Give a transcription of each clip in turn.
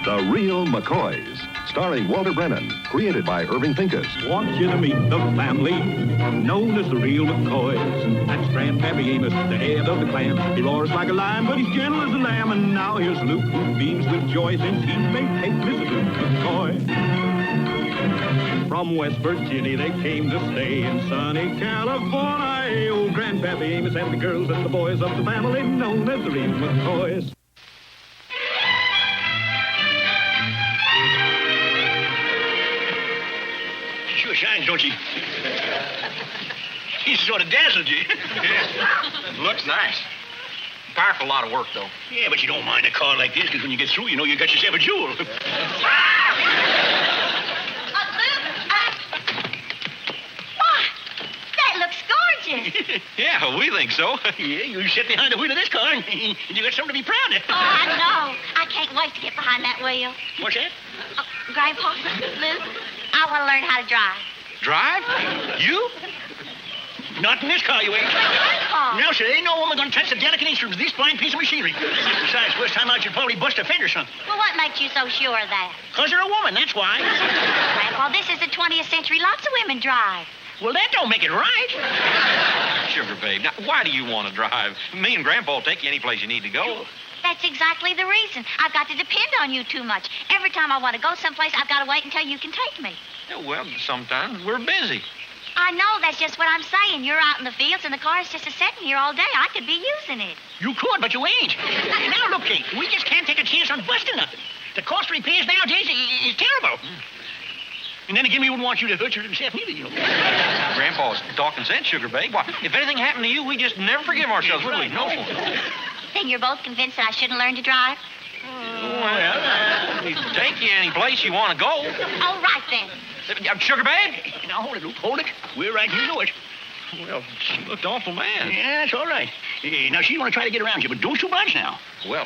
The Real McCoys, starring Walter Brennan, created by Irving Pincus. Want you to meet the family known as the Real McCoys. That's Grandpappy Amos, the head of the clan. He roars like a lion, but he's gentle as a lamb. And now here's Luke, who beams with joy since he's made Kate Mrs. Luke McCoy. From West Virginia they came to stay in sunny California. Old Grandpappy Amos and the girls and the boys of the family known as the Real McCoys. Sure shines, don't she? She sort of dazzled you. Looks nice. Powerful lot of work, though. Yeah, but you don't mind a car like this, because when you get through, you know you got yourself a jewel. Yeah, we think so. Yeah, you sit behind the wheel of this car, and you got something to be proud of. Oh, I know. I can't wait to get behind that wheel. What's that? Grandpa, Luke, I want to learn how to drive. Drive? You? Not in this car, you ain't. Grandpa. No, sir, ain't no woman gonna touch the delicate instruments of this fine piece of machinery. Besides, first time out, you'd probably bust a fender or something. Well, what makes you so sure of that? Because you're a woman, that's why. Grandpa, this is the 20th century. Lots of women drive. Well, that don't make it right. Sugar babe, now, why do you want to drive? Me and Grandpa will take you any place you need to go. Sure. That's exactly the reason. I've got to depend on you too much. Every time I want to go someplace, I've got to wait until you can take me. Yeah, well, sometimes we're busy. I know, that's just what I'm saying. You're out in the fields, and the car's just sitting here all day. I could be using it. You could, but you ain't. Now, look, Kate, we just can't take a chance on busting nothing. The cost of repairs nowadays is terrible. And then again, we wouldn't want you to hurt yourself neither, you know. Grandpa's talking sense, Sugar babe. Why, if anything happened to you, we just never forgive ourselves, would we? No. Then you're both convinced that I shouldn't learn to drive? Well, we can take you any place you want to go. All right, then. Sugar babe? Now, hold it, Luke, hold it. We're right, you know it. Well, she looked awful mad. Yeah, that's all right. Now, she's going to try to get around you, but don't you budge now. Well,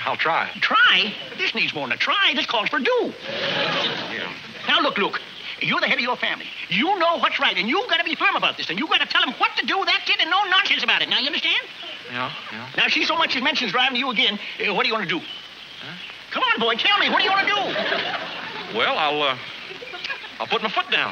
I'll try. Try? This needs more than a try. This calls for do. Yeah. Now, look, Luke. You're the head of your family. You know what's right, and you've got to be firm about this, and you've got to tell him what to do, that's it, and no nonsense about it. Now, you understand? Yeah. Now, if she so much as mentions driving to you again, what are you going to do? Huh? Come on, boy, tell me. What are you going to do? Well, I'll put my foot down.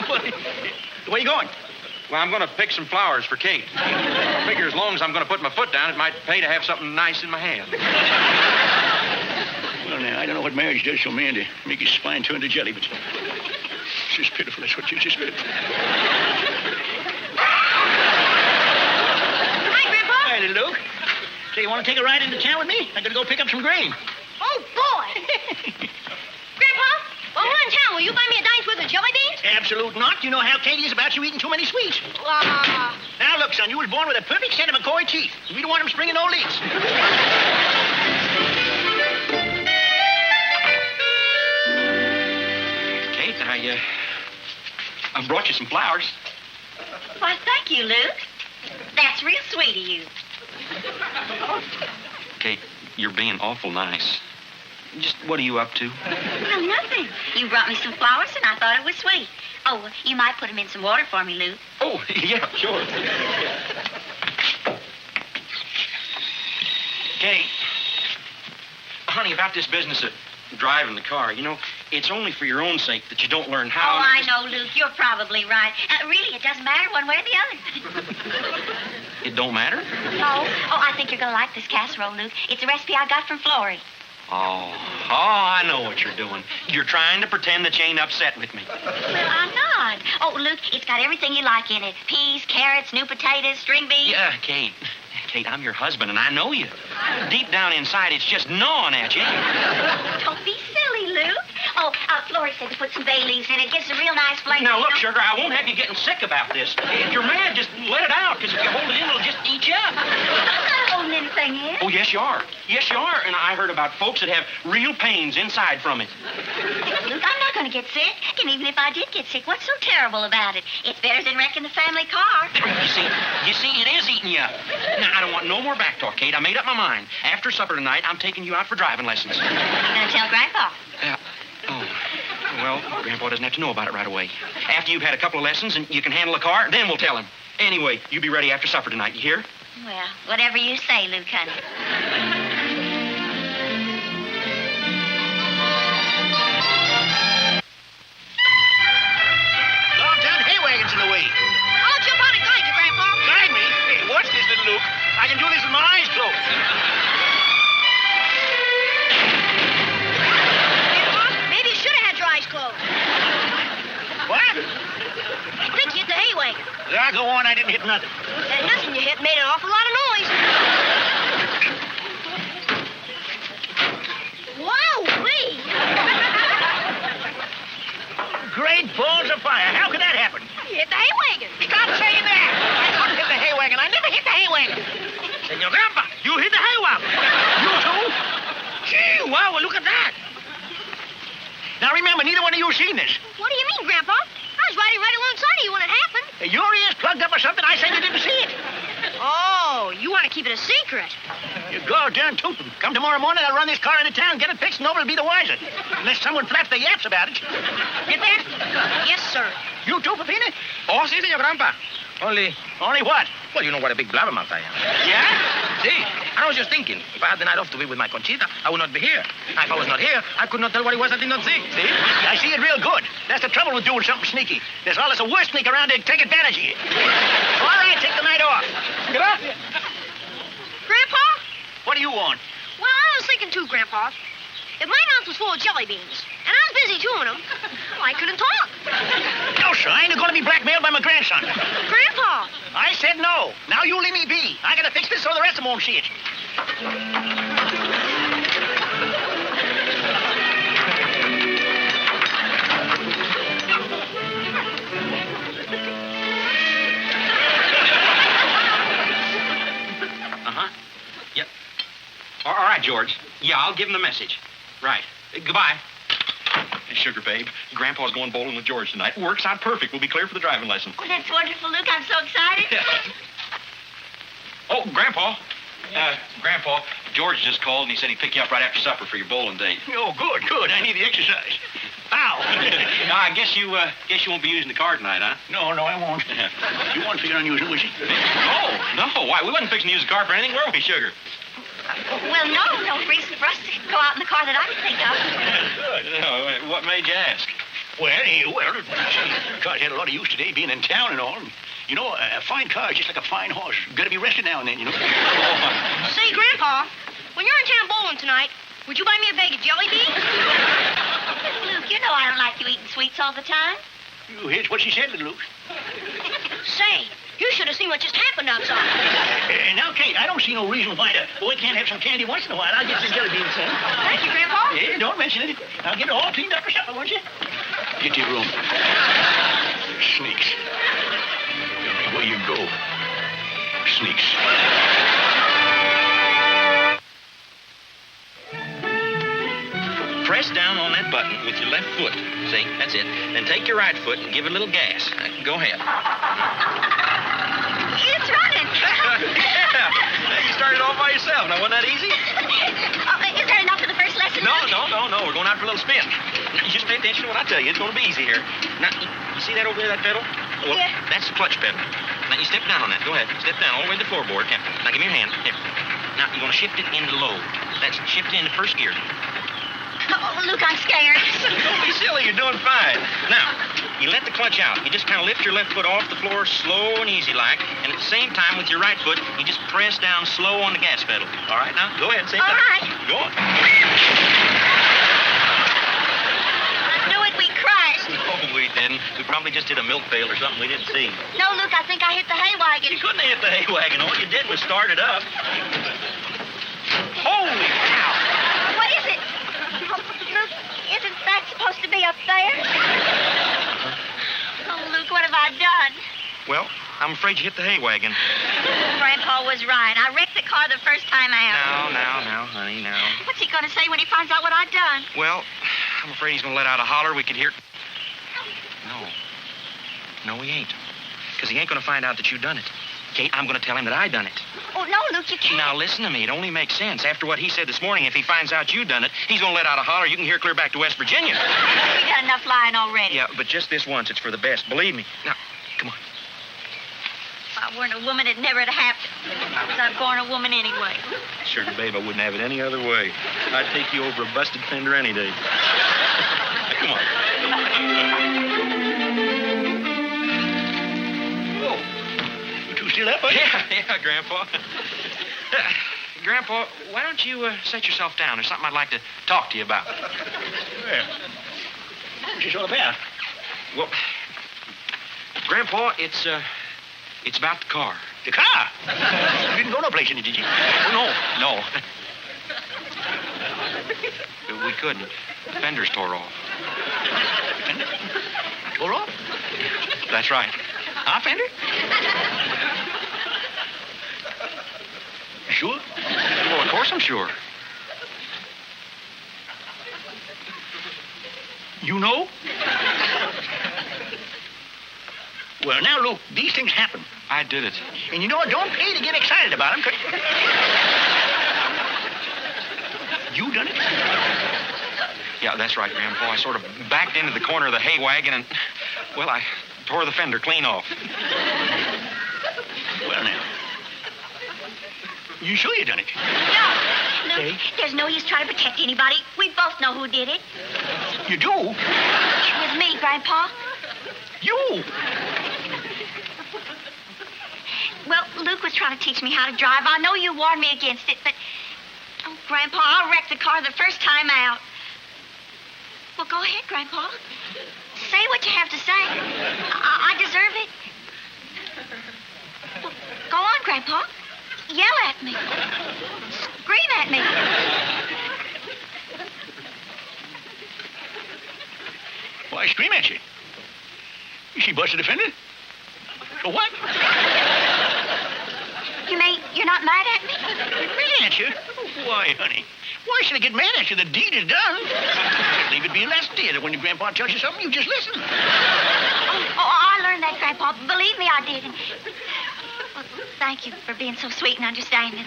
Boy. Where you going? Well, I'm going to pick some flowers for Kate. I figure as long as I'm going to put my foot down, it might pay to have something nice in my hand. Well, now, I don't know what marriage does to a man to make his spine turn to jelly, but it's just pitiful. That's what it is, just pitiful. Hi, Grandpa. Hi, little Luke. Say, you want to take a ride into town with me? I'm going to go pick up some grain. Oh, boy. Grandpa, while we're in town, will you buy me a dice worth of jelly beans? Absolute not. You know how Katie is about you eating too many sweets. Now, look, son, you was born with a perfect set of McCoy teeth. We don't want them springing no leaks. Kate, I brought you some flowers. Why, thank you, Luke. That's real sweet of you. Kate, you're being awful nice. Just what are you up to? No, nothing. You brought me some flowers, and I thought it was sweet. Oh, you might put them in some water for me, Luke. Oh, yeah, sure. Kate, honey, about this business of driving the car, you know, it's only for your own sake that you don't learn how. Oh, I know, Luke. You're probably right. Really, it doesn't matter one way or the other. It don't matter? Oh, I think you're going to like this casserole, Luke. It's a recipe I got from Flory. Oh, I know what you're doing. You're trying to pretend that you ain't upset with me. Well, I'm not. Oh, Luke, it's got everything you like in it. Peas, carrots, new potatoes, string beans. Yeah, Kate, I'm your husband, and I know you. Deep down inside, it's just gnawing at you. Don't be silly, Luke. Oh, Flory said to put some bay leaves in it. It gives a real nice flavor. Now, look, sugar, I won't have you getting sick about this. If you're mad, just let it out, because if you hold it in, it'll just eat you up. I'm not holding anything in. Oh, yes, you are. Yes, you are. And I heard about folks that have real pains inside from it. Luke, I'm not going to get sick. And even if I did get sick, what's so terrible about it? It's better than wrecking the family car. You see, it is eating you up. Now, I don't want no more back talk, Kate. I made up my mind. After supper tonight, I'm taking you out for driving lessons. You're going to tell Grandpa? Well, Grandpa doesn't have to know about it right away. After you've had a couple of lessons and you can handle the car, then we'll tell him. Anyway, you be ready after supper tonight, you hear? Well, whatever you say, Luke, honey. Yeah, go on. I didn't hit nothing. That nothing you hit made an awful lot of noise. Wowee! Great balls of fire. How could that happen? You hit the hay wagon. Stop saying that. I couldn't hit the hay wagon. I never hit the hay wagon. Senor Grandpa, you hit the hay wagon. You too? Gee, wow, well, look at that. Now, remember, neither one of you seen this. What do you mean, Grandpa? I was riding right alongside of you when it happened. Your ears plugged up or something. I said you didn't see it. Oh, you want to keep it a secret. You goddamn tootin'. Come tomorrow morning, I'll run this car into town, get it fixed, and nobody'll be the wiser. Unless someone flaps their yaps about it. Get that? Yes, sir. You too, Pepina? Oh, sí, señor Grandpa. Only What? well, you know what a big blabbermouth I am. Yeah? See, I was just thinking, if I had the night off to be with my Conchita, I would not be here. If I was not here, I could not tell what it was I did not see. See? I see it real good. That's the trouble with doing something sneaky. There's always a worse sneak around to take advantage of you. All right, take the night off. Gracias. Grandpa? What do you want? Well, I was thinking too, Grandpa. If my mouth was full of jelly beans, and I was busy chewing them, well, I couldn't talk. No, sir. I ain't going to be blackmailed by my grandson. Grandpa! I said no. Now you leave me be. I got to fix this so the rest of them won't see it. Yep. All right, George. Yeah, I'll give him the message. Right. Goodbye. Hey, Sugar Babe, Grandpa's going bowling with George tonight. Works out perfect. We'll be clear for the driving lesson. Oh, that's wonderful, Luke. I'm so excited. Oh, Grandpa. Grandpa, George just called and he said he'd pick you up right after supper for your bowling date. Oh, good. I need the exercise. Ow. Now, I guess you won't be using the car tonight, huh? No, I won't. You won't figure on using it, was you? No. Why? We wasn't fixing to use the car for anything, were we, Sugar? Well, no reason for us to go out in the car that I can think of. No, what made you ask? Well, cars had a lot of use today, being in town and all. You know, a fine car is just like a fine horse. Got to be rested now and then, you know. Say, Grandpa, when you're in town bowling tonight, would you buy me a bag of jelly beans? Luke, you know I don't like you eating sweets all the time. Here's what she said, little Luke. Say, you should have seen what just happened outside. Now, Kate, I don't see no reason why the boy can't have some candy once in a while. I'll get some jelly beans, son. Thank you, Grandpa. Yeah, don't mention it. I'll get it all cleaned up for supper, won't you? Get to your room. Sneaks. Where you go? Sneaks. Press down on that button with your left foot. See? That's it. Then take your right foot and give it a little gas. Go ahead. It's running. Yeah. You started off by yourself. Now, wasn't that easy? Is there enough for the first lesson? No. We're going out for a little spin. You just pay attention to what I tell you. It's going to be easy here. Now, you see that over there, that pedal? Well, Yeah. That's the clutch pedal. Now, you step down on that. Go ahead. Step down all the way to the floorboard. Here. Now, give me your hand. Here. Now, you're going to shift it into low. That's shift it into first gear. Oh, Luke, I'm scared. Don't be silly. You're doing fine. Now, you let the clutch out. You just kind of lift your left foot off the floor slow and easy like. And at the same time, with your right foot, you just press down slow on the gas pedal. All right, now? Go ahead. Same All time. right. Go on. I knew it. We crashed. Oh, we didn't. We probably just hit a milk pail or something we didn't see. No, Luke, I think I hit the hay wagon. You couldn't have hit the hay wagon. All you did was start it up. Holy cow! What is it? Oh, Luke, isn't that supposed to be up there? Oh, Luke, what have I done? Well, I'm afraid you hit the hay wagon. Grandpa was right. I wrecked the car the first time out. Now, honey, now. What's he going to say when he finds out what I've done? Well, I'm afraid he's going to let out a holler we could hear. No, he ain't. Because he ain't going to find out that you done it. Kate, I'm going to tell him that I done it. Oh, no, Luke, you can't. Now, listen to me. It only makes sense. After what he said this morning, if he finds out you done it, he's going to let out a holler you can hear clear back to West Virginia. We got enough lying already. Yeah, but just this once. It's for the best. Believe me. Now, come on. If I weren't a woman, it'd never have happened. Because I'm born a woman anyway. Sugar babe, I wouldn't have it any other way. I'd take you over a busted fender any day. Now, come on. Oh, you two still up, buddy? Yeah, Grandpa. Grandpa, why don't you set yourself down? There's something I'd like to talk to you about. Well, what's this all about? Well, Grandpa, it's It's about the car. The car? You didn't go no place in it, did you? Oh, no. We couldn't. The fenders tore off. Fender? Tore off? That's right. Our fender? You sure? Well, of course I'm sure. You know? Well, now, Luke, these things happen. I did it. And you know what? Don't pay to get excited about them. You done it? Yeah, that's right, Grandpa. I sort of backed into the corner of the hay wagon and, well, I tore the fender clean off. Well, now. You sure you done it? No, Luke, Hey? there's no use trying to protect anybody. We both know who did it. You do? It was me, Grandpa. You? Well, Luke was trying to teach me how to drive. I know you warned me against it, but... Oh, Grandpa, I wrecked the car the first time out. Well, go ahead, Grandpa. Say what you have to say. I deserve it. Well, go on, Grandpa. Yell at me. Scream at me. Why, scream at you. She busted a fender? For what? You mean you're not mad at me? Mad at you? Why, honey? Why should I get mad at you? The deed is done. Just leave it be less dear. When your grandpa tells you something, you just listen. Oh, I learned that, Grandpa. Believe me, I did. Well, thank you for being so sweet and understanding.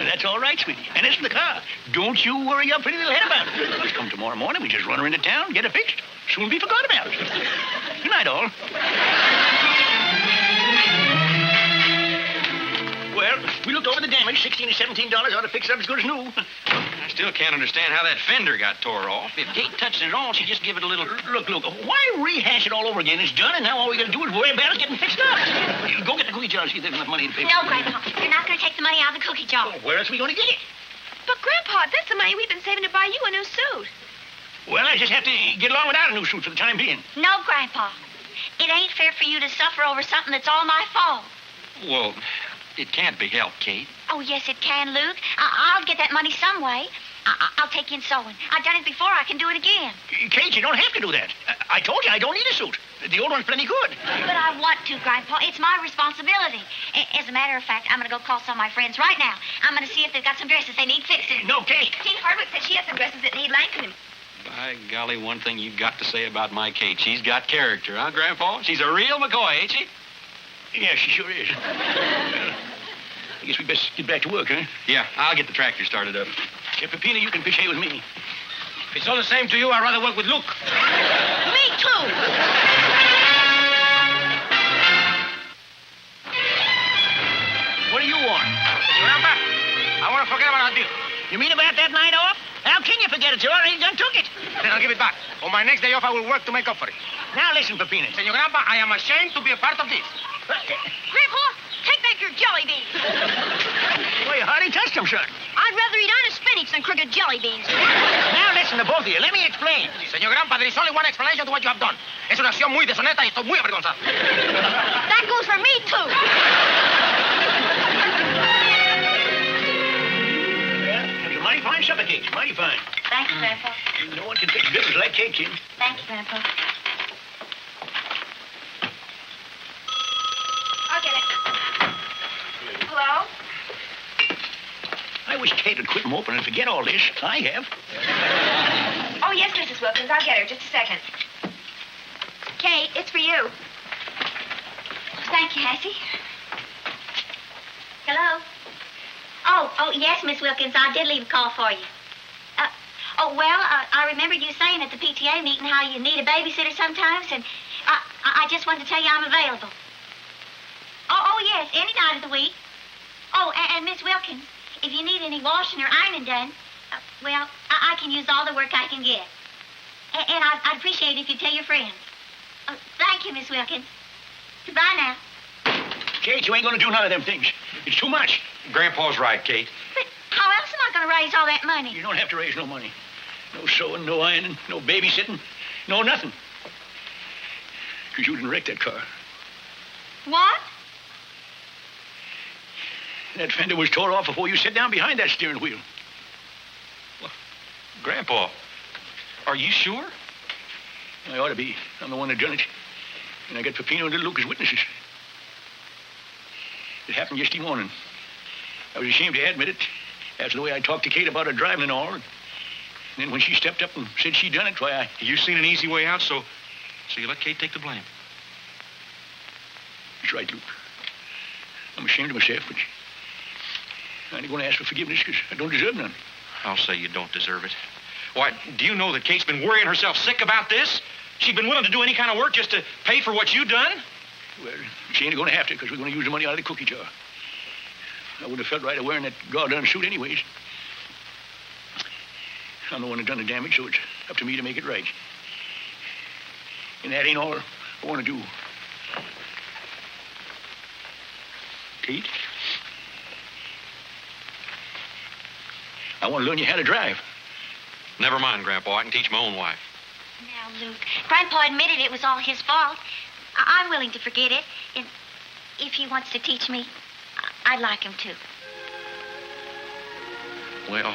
That's all right, sweetie. And it's in the car. Don't you worry your pretty little head about it. Just come tomorrow morning. We just run her into town, get her fixed. Soon be forgot about it. Good night, all. Well, we looked over the damage. $16 or $17 ought to fix it up as good as new. I still can't understand how that fender got tore off. If Kate touched it at all, she just give it a little... Look, why rehash it all over again? It's done, and now all we got to do is worry about it getting fixed up. Go get the cookie jar and see if there's enough money to pay. No, Grandpa. You're not going to take the money out of the cookie jar. Where else are we going to get it? But, Grandpa, that's the money we've been saving to buy you a new suit. Well, I just have to get along without a new suit for the time being. No, Grandpa. It ain't fair for you to suffer over something that's all my fault. Well, it can't be helped, Kate. Oh, yes, it can, Luke. I'll get that money some way. I'll take in sewing. I've done it before. I can do it again. Kate, you don't have to do that. I told you I don't need a suit. The old one's plenty good. But I want to, Grandpa. It's my responsibility. As a matter of fact, I'm going to go call some of my friends right now. I'm going to see if they've got some dresses they need fixing. No, Kate. Jean Hardwick said she has some dresses that need lengthening. By golly, one thing you've got to say about my Kate. She's got character, huh, Grandpa? She's a real McCoy, ain't she? Yeah, she sure is. Well, I guess we best get back to work, huh? Yeah, I'll get the tractor started up. Yeah, Peppina, you can pitch hay with me. If it's all the same to you, I'd rather work with Luke. Me too. What do you want? Grandpa, I want to forget about our deal. You mean about that night off? How can you forget it? You already done took it. Then I'll give it back. On my next day off, I will work to make up for it. Now listen, Peppina. Senor Grandpa, I am ashamed to be a part of this. Grandpa, take back your jelly beans. Well, you hardly touched them, son. I'd rather eat honest spinach than crooked jelly beans. Now listen to both of you. Let me explain. Senor Grandpa, there is only one explanation to what you have done. Es una acción muy deshonesta y estoy muy avergonzado. That goes for me, too. Well, it's a mighty fine supper, Kate. Mighty fine. Thank you, Grandpa. No one can fix business like Kate can. Thank you, Grandpa. I'll get it. Hello? I wish Kate would quit moping and forget all this. I have. Oh, yes, Mrs. Wilkins. I'll get her. Just a second. Kate, it's for you. Thank you, Hassie. Hello? Oh, yes, Miss Wilkins. I did leave a call for you. I remember you saying at the PTA meeting how you need a babysitter sometimes, and I just wanted to tell you I'm available. Oh, yes, any night of the week. Oh, and Miss Wilkins, if you need any washing or ironing done, I can use all the work I can get. And I'd appreciate it if you'd tell your friends. Thank you, Miss Wilkins. Goodbye now. Kate, you ain't going to do none of them things. It's too much. Grandpa's right, Kate. But how else am I going to raise all that money? You don't have to raise no money. No sewing, no ironing, no babysitting, no nothing. Because you didn't wreck that car. What? That fender was tore off before you sat down behind that steering wheel. Well, Grandpa, are you sure? I ought to be. I'm the one that done it. And I got Peppino and little Luke as witnesses. It happened yesterday morning. I was ashamed to admit it. That's the way I talked to Kate about her driving and all. And then when she stepped up and said she done it, why, You seen an easy way out, so you let Kate take the blame. That's right, Luke. I'm ashamed of myself, but I ain't going to ask for forgiveness because I don't deserve none. I'll say you don't deserve it. Why, do you know that Kate's been worrying herself sick about this? She's been willing to do any kind of work just to pay for what you done? Well, she ain't going to have to because we're going to use the money out of the cookie jar. I would have felt right wearing that goddamn suit anyways. I'm the one that done the damage, so it's up to me to make it right. And that ain't all I want to do. Kate, I want to learn you how to drive. Never mind, Grandpa. I can teach my own wife. Now, Luke, Grandpa admitted it was all his fault. I'm willing to forget it. And if he wants to teach me, I'd like him to. Well,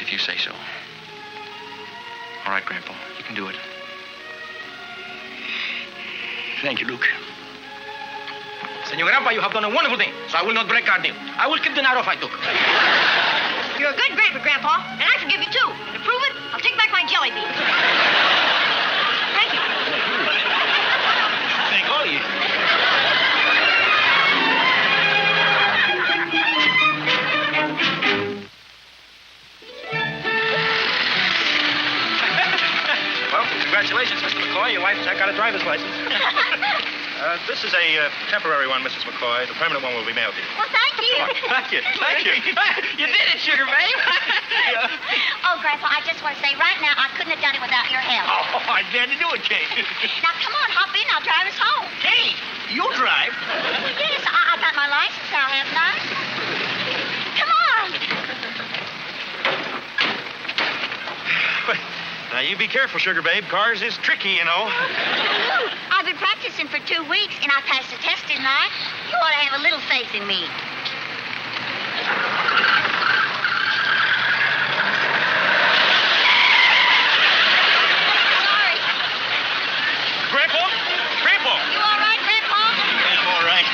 if you say so. All right, Grandpa. You can do it. Thank you, Luke. Senor Grandpa, you have done a wonderful thing, so I will not break our deal. I will keep the narrow if I took. You're a good grandpa, Grandpa, and I forgive you, too. To prove it, I'll take back my jelly beans. Thank you. Thank all of you. Well, congratulations, Mr. McCoy. Your wife's got a driver's license. This is a temporary one, Mrs. McCoy. The permanent one will be mailed to you. Well, thank you. Thank you. Thank you. You did it, sugar babe. Oh, Grandpa, I just want to say right now I couldn't have done it without your help. Oh, I'm glad to do it, Kate. Now, come on, hop in. I'll drive us home. Kate, you drive? Well, yes, I got my license now, haven't I? Come on. Now, you be careful, sugar babe. Cars is tricky, you know. Luke, I've been practicing for 2 weeks, and I passed the test, didn't I? You ought to have a little faith in me. Sorry. Grandpa? Grandpa! You all right, Grandpa? I'm all right.